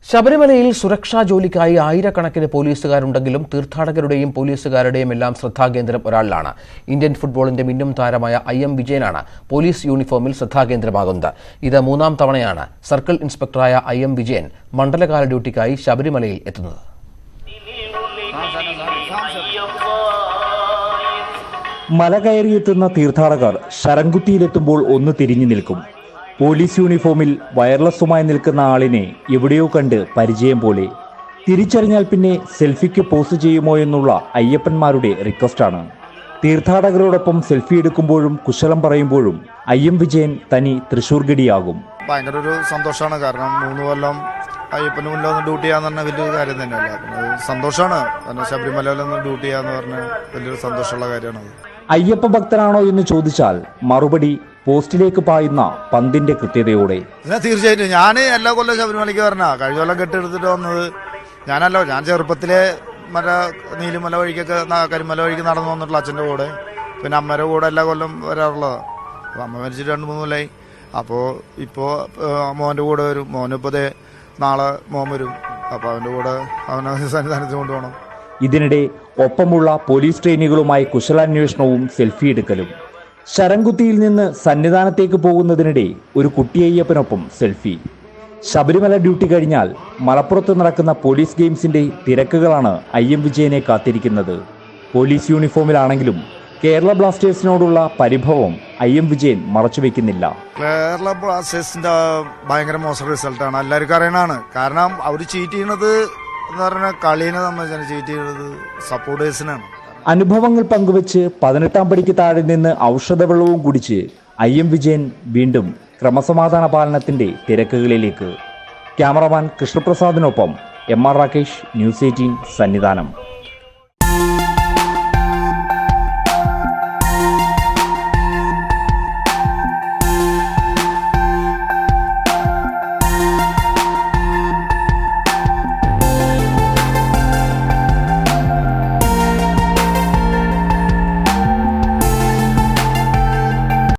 ശബരിമലയിൽ സുരക്ഷാ ജോലിക്കായി ആയിരക്കണക്കിന് പോലീസുകാരുണ്ടെങ്കിലും തീർത്ഥാടകരുടെയും പോലീസുകാരുടെയും എല്ലാം ശ്രദ്ധാകേന്ദ്രം ഒരാളിലാണ്. ഇന്ത്യൻ ഫുട്ബോളിന്റെ മിന്നും താരമായ IM വിജയനാണ് പോലീസ് യൂണിഫോമിൽ ശ്രദ്ധാകേന്ദ്രമാകുന്നത്. ഇത് മൂന്നാം തവണയാണ് സർക്കിൾ ഇൻസ്പെക്ടറായ IM വിജയൻ മണ്ഡലകാല ഡ്യൂട്ടിക്കായി ശബരിമലയിൽ എത്തുന്നത്. മല കയറിയെത്തുന്ന തീർത്ഥാടകർ ശരംകുത്തിയിലെത്തുമ്പോൾ ഒന്ന് തിരിഞ്ഞു നിൽക്കും. പോലീസ് യൂണിഫോമിൽ വയർലെസ്സുമായി നിൽക്കുന്ന ആളിനെ എവിടെയോ കണ്ട് പരിചയം പോലെ. തിരിച്ചറിഞ്ഞാൽ പിന്നെ സെൽഫിക്ക് പോസ്റ്റ് ചെയ്യുമോ എന്നുള്ള അയ്യപ്പന്മാരുടെ റിക്വസ്റ്റാണ്. തീർത്ഥാടകരോടൊപ്പം സെൽഫി എടുക്കുമ്പോഴും കുശലം പറയുമ്പോഴും IM വിജയൻ തനി തൃശ്ശൂർ ഗഡിയാകും. ഭയങ്കര ഒരു സന്തോഷമാണ്. കാരണം 3 കൊല്ലം അയ്യപ്പന് മുന്നിൽ ഒന്ന് ഡ്യൂട്ടി ചെയ്യാന്ന് പറഞ്ഞാൽ വലിയൊരു കാര്യം തന്നെയല്ല. പിന്നെ സന്തോഷമാണ്. കാരണം ശബരിമലയിൽ ഒന്ന് ഡ്യൂട്ടി ചെയ്യാന്ന് പറഞ്ഞാൽ വലിയൊരു സന്തോഷമുള്ള കാര്യമാണ്. അയ്യപ്പ ഭക്തനാണോ എന്ന് ചോദിച്ചാൽ മറുപടി പോസ്റ്റിലേക്ക് പായുന്ന പന്തിന്റെ കൃത്യതയോടെ. തീർച്ചയായിട്ടും ഞാൻ എല്ലാ കൊല്ലം ശബരിമലയ്ക്ക് പറഞ്ഞാൽ കഴിഞ്ഞ കൊല്ലം കെട്ടെടുത്തിട്ട് വന്നത് ഞാൻ ചെറുപ്പത്തിലെ നീലിമല വഴിക്കൊക്കെ കരിമല വഴിക്ക് നടന്നു വന്നിട്ടുള്ള അച്ഛൻ്റെ കൂടെ, പിന്നെ അമ്മയുടെ കൂടെ എല്ലാ കൊല്ലം വരാറുള്ളതാണ്. അപ്പോൾ അമ്മ മരിച്ചിട്ട് 2-3 കൊല്ലമായി. അപ്പോൾ ഇപ്പോൾ മോൻ്റെ കൂടെ വരും. മോനിപ്പോൾ നാളെ മോൻ വരും. അപ്പോൾ അവൻ്റെ കൂടെ അവനെ സന്നിധാനത്തിന് കൊണ്ടുപോകണം. ഇതിനിടെ ഒപ്പമുള്ള പോലീസ് ട്രെയിനികളുമായി കുശലാന്വേഷണവും സെൽഫി എടുക്കലും. ശരംകുത്തിയിൽ നിന്ന് സന്നിധാനത്തേക്ക് പോകുന്നതിനിടെ ഒരു കുട്ടിയയ്യപ്പനൊപ്പം സെൽഫി. ശബരിമല ഡ്യൂട്ടി കഴിഞ്ഞാൽ മലപ്പുറത്ത് നടക്കുന്ന പോലീസ് ഗെയിംസിന്റെ തിരക്കുകളാണ് IM വിജയനെ കാത്തിരിക്കുന്നത്. പോലീസ് യൂണിഫോമിലാണെങ്കിലും കേരള ബ്ലാസ്റ്റേഴ്സിനോടുള്ള പരിഭവം IM വിജയൻ മറച്ചുവെക്കുന്നില്ല. കേരള ബ്ലാസ്റ്റേഴ്സിന്റെ ഭയങ്കര മോശം റിസൾട്ടാണ്, എല്ലാവർക്കും അറിയണതാണ്. കാരണം അവർ ചീറ്റ് ചെയ്യുന്നത് എന്ന് പറഞ്ഞാൽ കളീനെ സംബന്ധിച്ചാണ് ചീറ്റ് ചെയ്യുന്നത് സപ്പോർട്ടേഴ്സിനാണ്. അനുഭവങ്ങൾ പങ്കുവച്ച് 18ാം പടിക്ക് താഴെ നിന്ന് ഔഷധവെള്ളവും കുടിച്ച് IM വിജയൻ വീണ്ടും ക്രമസമാധാന പാലനത്തിന്റെ തിരക്കുകളിലേക്ക്. ക്യാമറമാൻ കൃഷ്ണപ്രസാദിനൊപ്പം MR രാകേഷ്, News 18 സന്നിധാനം.